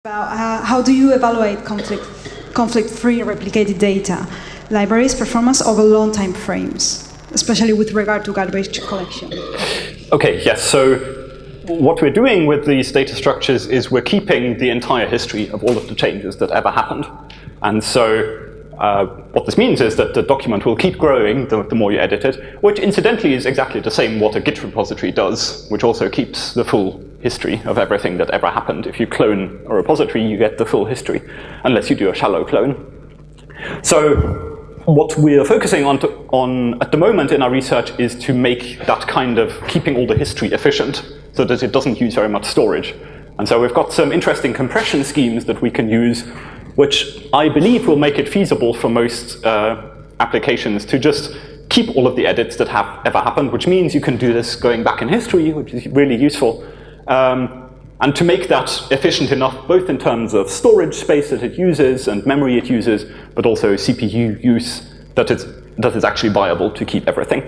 How do you evaluate conflict-free replicated data libraries performance over long time frames, especially with regard to garbage collection? Okay, yes. So what we're doing with these data structures is we're keeping the entire history of all of the changes that ever happened. And so what this means is that the document will keep growing the more you edit it, which incidentally is exactly the same what a Git repository does, which also keeps the full history of everything that ever happened. If you clone a repository, you get the full history, unless you do a shallow clone. So what we're focusing on at the moment in our research is to make that kind of keeping all the history efficient so that it doesn't use very much storage. And so we've got some interesting compression schemes that we can use, which I believe will make it feasible for most applications to just keep all of the edits that have ever happened, which means you can do this going back in history, which is really useful. And to make that efficient enough, both in terms of storage space that it uses and memory it uses, but also CPU use, that is actually viable to keep everything.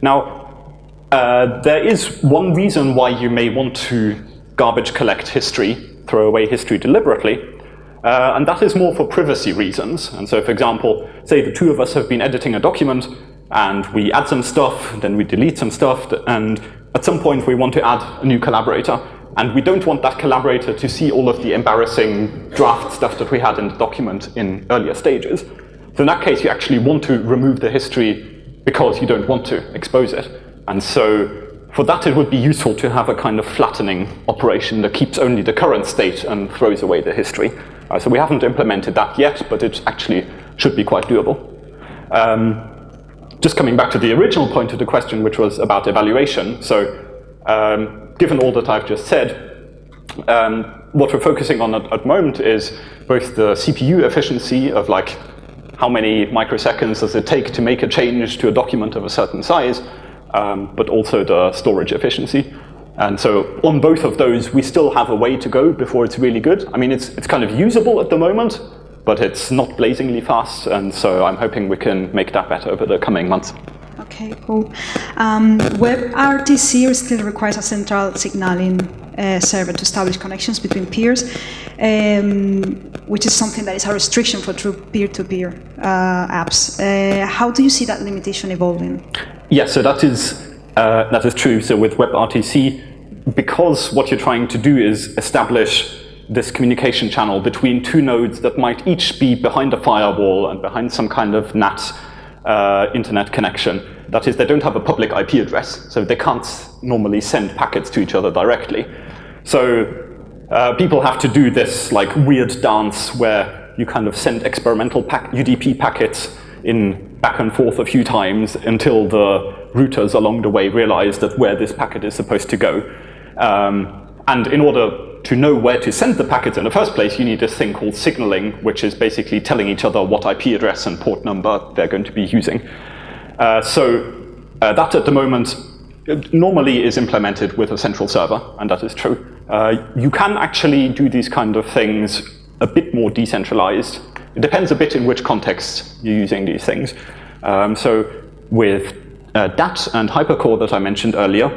Now, there is one reason why you may want to garbage collect history, throw away history deliberately, and that is more for privacy reasons. And so, for example, say the two of us have been editing a document, and we add some stuff, then we delete some stuff, and at some point we want to add a new collaborator. And we don't want that collaborator to see all of the embarrassing draft stuff that we had in the document in earlier stages. So in that case, you actually want to remove the history because you don't want to expose it. And so for that, it would be useful to have a kind of flattening operation that keeps only the current state and throws away the history. So we haven't implemented that yet, but it actually should be quite doable. Just coming back to the original point of the question, which was about evaluation. So given all that I've just said, what we're focusing on at the moment is both the CPU efficiency of like how many microseconds does it take to make a change to a document of a certain size, but also the storage efficiency. And so on both of those, we still have a way to go before it's really good. I mean, it's kind of usable at the moment, but it's not blazingly fast, and so I'm hoping we can make that better over the coming months. Okay, cool. WebRTC still requires a central signaling server to establish connections between peers, which is something that is a restriction for true peer-to-peer apps. How do you see that limitation evolving? Yeah, so that is true. So with WebRTC, because what you're trying to do is establish this communication channel between two nodes that might each be behind a firewall and behind some kind of NAT internet connection. That is, they don't have a public IP address, so they can't normally send packets to each other directly. So people have to do this like weird dance where you kind of send experimental UDP packets in back and forth a few times until the routers along the way realize that where this packet is supposed to go. And in order to know where to send the packets in the first place, you need this thing called signaling, which is basically telling each other what IP address and port number they're going to be using. So that at the moment normally is implemented with a central server, and that is true. You can actually do these kind of things a bit more decentralized. It depends a bit in which context you're using these things. So with DAT and Hypercore that I mentioned earlier,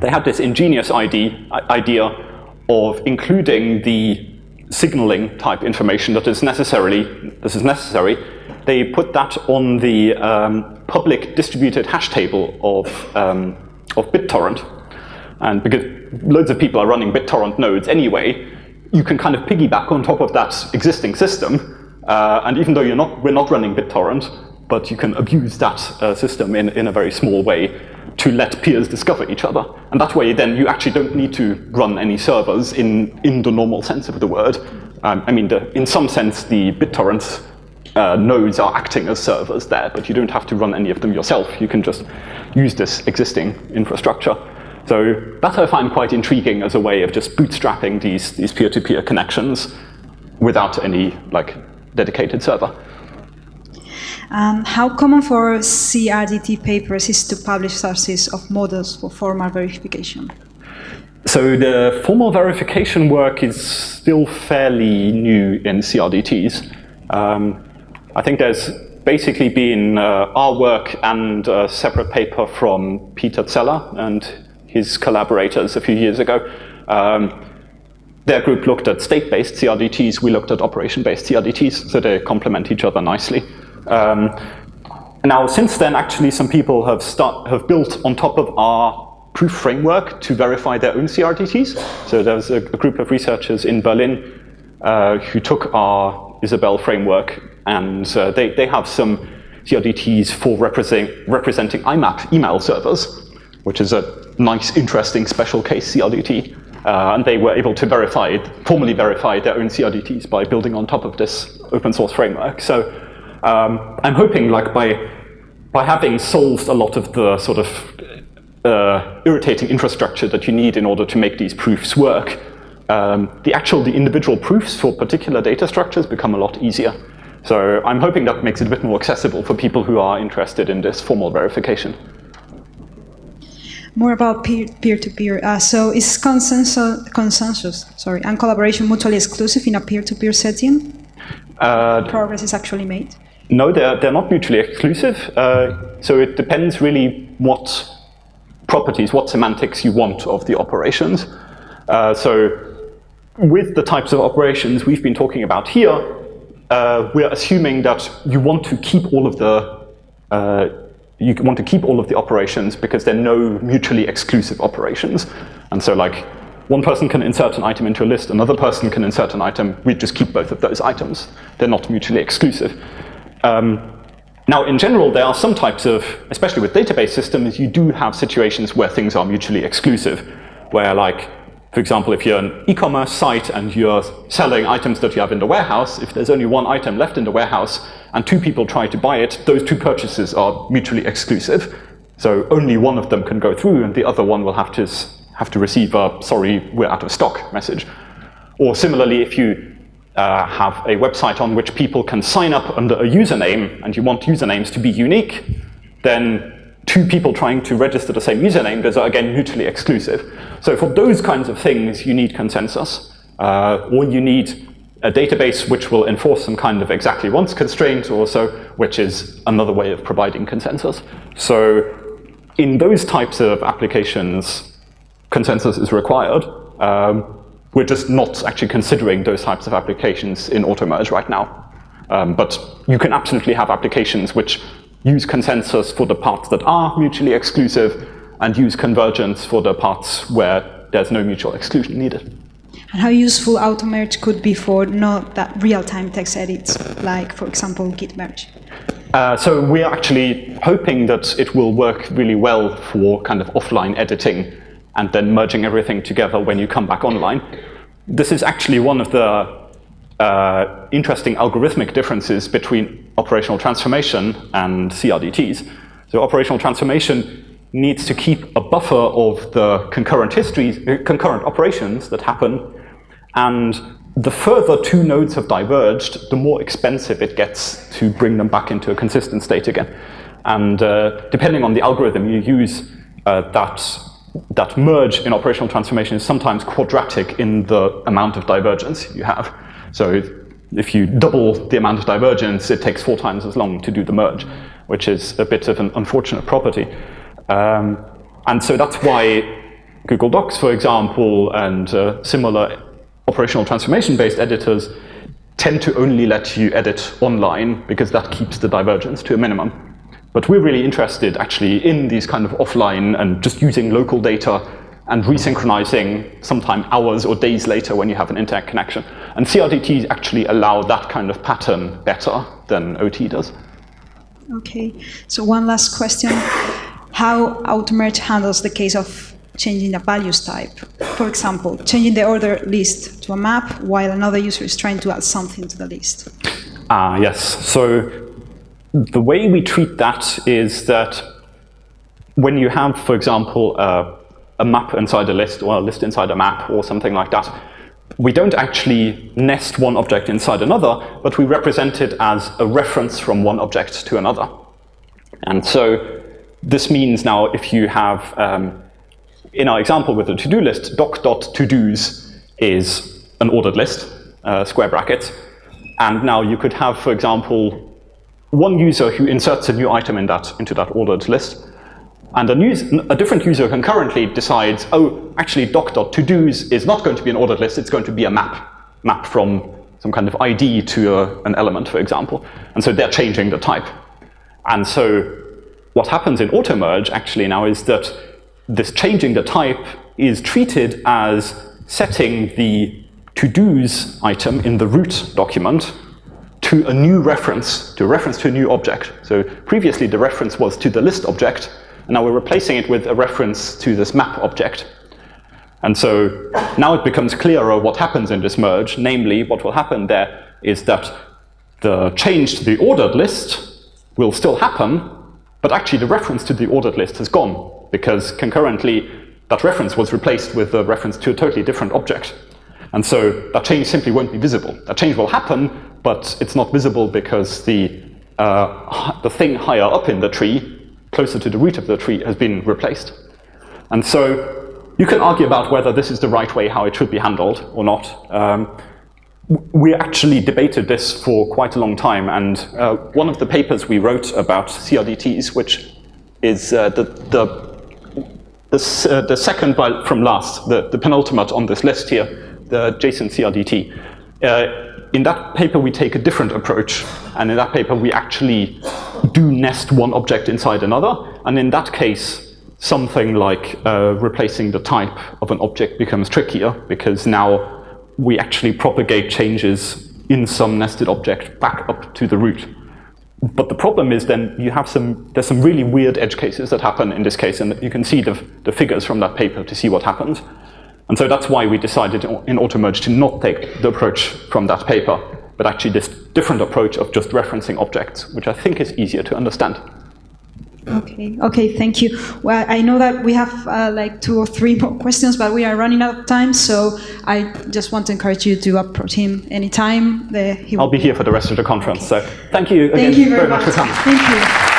they had this ingenious idea of including the signaling type information that is necessary. They put that on the public distributed hash table of BitTorrent. And because loads of people are running BitTorrent nodes anyway, you can kind of piggyback on top of that existing system. And even though we're not running BitTorrent, but you can abuse that system in a very small way to let peers discover each other. And that way, then, you actually don't need to run any servers in the normal sense of the word. I mean, in some sense, the BitTorrent nodes are acting as servers there, but you don't have to run any of them yourself. You can just use this existing infrastructure. So that I find quite intriguing as a way of just bootstrapping these peer-to-peer connections without any dedicated server. How common for CRDT papers is to publish sources of models for formal verification? So the formal verification work is still fairly new in CRDTs. I think there's basically been our work and a separate paper from Peter Zeller and his collaborators a few years ago. their group looked at state-based CRDTs, we looked at operation-based CRDTs, so they complement each other nicely. Now, since then, actually, some people have built on top of our proof framework to verify their own CRDTs. So there's a group of researchers in Berlin who took our Isabelle framework, and they have some CRDTs for representing IMAP email servers, which is a nice, interesting special case CRDT. And they were able to formally verify their own CRDTs by building on top of this open source framework. So I'm hoping, like, by having solved a lot of the sort of irritating infrastructure that you need in order to make these proofs work, the individual proofs for particular data structures become a lot easier. So I'm hoping that makes it a bit more accessible for people who are interested in this formal verification. More about peer-to-peer. So is consensus and collaboration mutually exclusive in a peer-to-peer setting? Progress is actually made? No, they're not mutually exclusive. So it depends really what properties, what semantics you want of the operations. So with the types of operations we've been talking about here, we're assuming that you want to keep all of the operations because they're no mutually exclusive operations. And so, like, one person can insert an item into a list, another person can insert an item, we just keep both of those items. They're not mutually exclusive. Now, in general, there are some types of, especially with database systems, you do have situations where things are mutually exclusive, where, like, for example, if you're an e-commerce site and you're selling items that you have in the warehouse, if there's only one item left in the warehouse and two people try to buy it, those two purchases are mutually exclusive. So only one of them can go through and the other one will have to receive a "sorry, we're out of stock" message. Or similarly, if you have a website on which people can sign up under a username and you want usernames to be unique, then two people trying to register the same username, those are again mutually exclusive. So for those kinds of things, you need consensus, or you need a database which will enforce some kind of exactly once constraint or so, which is another way of providing consensus. So in those types of applications, consensus is required. We're just not actually considering those types of applications in AutoMerge right now. But you can absolutely have applications which use consensus for the parts that are mutually exclusive and use convergence for the parts where there's no mutual exclusion needed. And how useful AutoMerge could be for not that real-time text edits, like, for example, Git merge? So we're actually hoping that it will work really well for kind of offline editing and then merging everything together when you come back online. This is actually one of the interesting algorithmic differences between operational transformation and CRDTs. So operational transformation needs to keep a buffer of the concurrent operations that happen, and the further two nodes have diverged, the more expensive it gets to bring them back into a consistent state again. And depending on the algorithm you use, that merge in operational transformation is sometimes quadratic in the amount of divergence you have. So if you double the amount of divergence, it takes 4 times as long to do the merge, which is a bit of an unfortunate property. And so that's why Google Docs, for example, and similar operational transformation-based editors tend to only let you edit online because that keeps the divergence to a minimum. But we're really interested, actually, in these kind of offline and just using local data and resynchronizing sometime hours or days later when you have an internet connection. And CRDTs actually allow that kind of pattern better than OT does. Okay, so one last question. How AutoMerge handles the case of changing a values type? For example, changing the order list to a map while another user is trying to add something to the list. Yes, so the way we treat that is that when you have, for example, a map inside a list or a list inside a map or something like that, we don't actually nest one object inside another, but we represent it as a reference from one object to another. And so this means now if you have, in our example with the to-do list, doc.todos is an ordered list, square brackets. And now you could have, for example, one user who inserts a new item into that ordered list, and a different user concurrently decides, oh, actually doc.todos is not going to be an ordered list, it's going to be a map from some kind of ID to an element, for example. And so they're changing the type. And so what happens in auto-merge actually now is that this changing the type is treated as setting the to-dos item in the root document to a new reference, to a reference to a new object. So previously the reference was to the list object, and now we're replacing it with a reference to this map object. And so now it becomes clearer what happens in this merge, namely what will happen there is that the change to the ordered list will still happen, but actually the reference to the ordered list has gone, because concurrently that reference was replaced with a reference to a totally different object. And so that change simply won't be visible. That change will happen, but it's not visible because the thing higher up in the tree, closer to the root of the tree, has been replaced. And so you can argue about whether this is the right way how it should be handled or not. We actually debated this for quite a long time, and one of the papers we wrote about CRDTs, which is the second from last, the penultimate on this list here, the JSON CRDT. In that paper we take a different approach, and in that paper we actually do nest one object inside another, and in that case something like replacing the type of an object becomes trickier, because now we actually propagate changes in some nested object back up to the root. But the problem is then you have there's some really weird edge cases that happen in this case, and you can see the figures from that paper to see what happens. And so that's why we decided in auto-merge to not take the approach from that paper, but actually this different approach of just referencing objects, which I think is easier to understand. Okay, thank you. Well, I know that we have like 2 or 3 more questions, but we are running out of time, so I just want to encourage you to approach him anytime. I'll be here for the rest of the conference, so thank you again thank you very much for coming. Thank you.